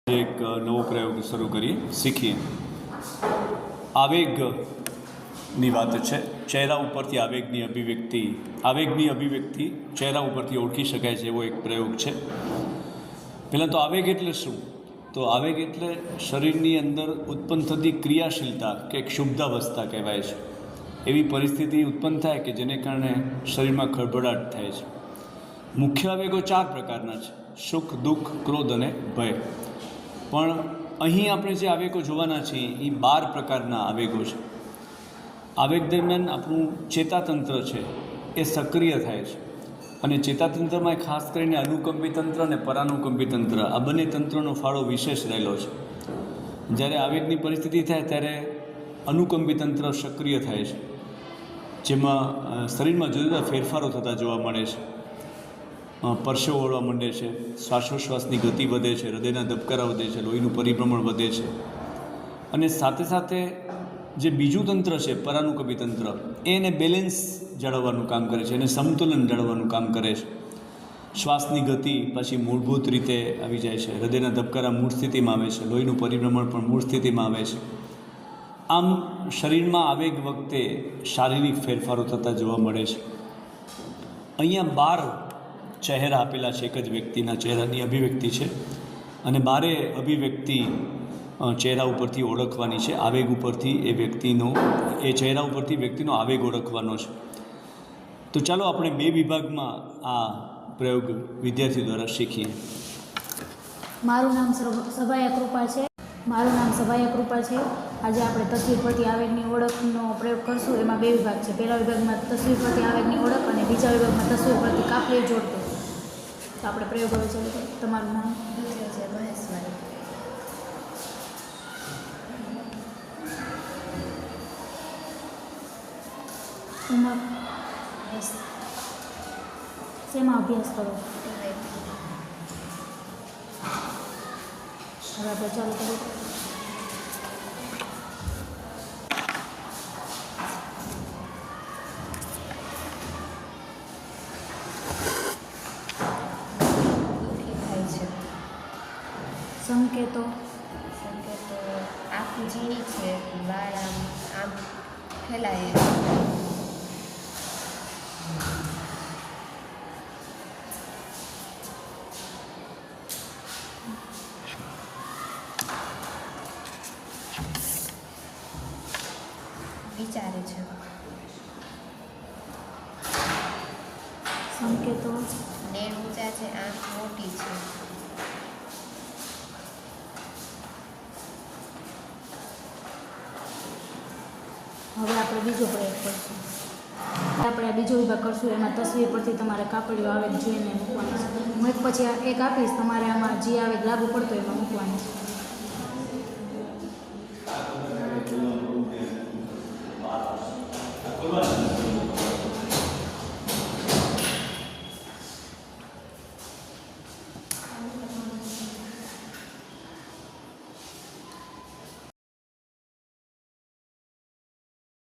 એક નવો પ્રયોગ શરૂ કરીએ, શીખીએ. આવેગની વાત છે. ચહેરા ઉપરથી આવેગની અભિવ્યક્તિ ચહેરા ઉપરથી ઓળખી શકાય છે એવો એક પ્રયોગ છે. પહેલાં તો આવેગ એટલે શું? તો આવેગ એટલે શરીરની અંદર ઉત્પન્ન થતી ક્રિયાશીલતા કે ક્ષુબ્ધાવસ્થા કહેવાય છે. એવી પરિસ્થિતિ ઉત્પન્ન થાય કે જેને કારણે શરીરમાં ખળભળાટ થાય છે. મુખ્ય આવેગો 4 પ્રકારના છે: સુખ, દુઃખ, ક્રોધ અને ભય. પણ અહીં આપણે જે આવેગો જોવાના છીએ એ 12 પ્રકારના આવેગો છે. આવેગ દરમિયાન આપણું ચેતાતંત્ર છે એ સક્રિય થાય છે, અને ચેતાતંત્રમાં ખાસ કરીને અનુકંપી તંત્ર અને પરાનુકંપી તંત્ર, આ બંને તંત્રનો ફાળો વિશેષ રહેલો છે. જ્યારે આવેગની પરિસ્થિતિ થાય ત્યારે અનુકંપી તંત્ર સક્રિય થાય છે, જેમાં શરીરમાં જુદા જુદા ફેરફારો થતા જોવા મળે છે. પરસેવો વળવા માંડે છે, શ્વાસોશ્વાસની ગતિ વધે છે, હૃદયના ધબકારા વધે છે, લોહીનું પરિભ્રમણ વધે છે. અને સાથે સાથે જે બીજું તંત્ર છે પરાનુકંપી તંત્ર, એને બેલેન્સ જાળવવાનું કામ કરે છે, એને સમતુલન જાળવવાનું કામ કરે છે. શ્વાસની ગતિ પછી મૂળભૂત રીતે આવી જાય છે, હૃદયના ધબકારા મૂળ સ્થિતિમાં આવે છે, લોહીનું પરિભ્રમણ પણ મૂળ સ્થિતિમાં આવે છે. આમ શરીરમાં આવેગ વખતે શારીરિક ફેરફારો થતા જોવા મળે છે. અહીંયા 12 ચહેરા આપેલા છે, એક જ વ્યક્તિના ચહેરાની અભિવ્યક્તિ છે, અને 12 અભિવ્યક્તિ ચહેરા ઉપરથી ઓળખવાની છે. આવેગ ઉપરથી એ ચહેરા ઉપરથી વ્યક્તિનો આવેગ ઓળખવાનો છે. તો ચાલો આપણે 2 વિભાગમાં આ પ્રયોગ વિદ્યાર્થી દ્વારા શીખીએ. મારું નામ સભાયા કૃપા છે. આજે આપણે તસવીર પરથી આવેગની ઓળખનો પ્રયોગ કરશું. એમાં 2 વિભાગ છે. પહેલા વિભાગમાં તસવીર પરથી આવેગની ઓળખ અને બીજા વિભાગમાં તસવીર પરથી કાપલી જોડતો. તો આપણે પ્રયોગ હવે ચાલુ કરીએ. તમારું નામ? મહેશભાઈ. ઉંમર? શેમાં અભ્યાસ કરો? હવે આપણે ચાલુ કરીએ. સંકેતો? આંખ ઝીણી છે, વાળ આમ ફેલાય. વિચારે છે. સંકેતો? નેણ ઊંચા છે, આંખ મોટી છે. હવે આપણે બીજો પ્રયોગ કરશું. આપણે બીજો વિભાગ કરશું. એમાં તસવીર પરથી તમારે કાપડીઓ આવેગ જોઈને મૂકવાની છે. હું એક પછી એક આપીશ, તમારે આમાં જે આવેગ લાગુ પડતો એમાં મૂકવાની છે.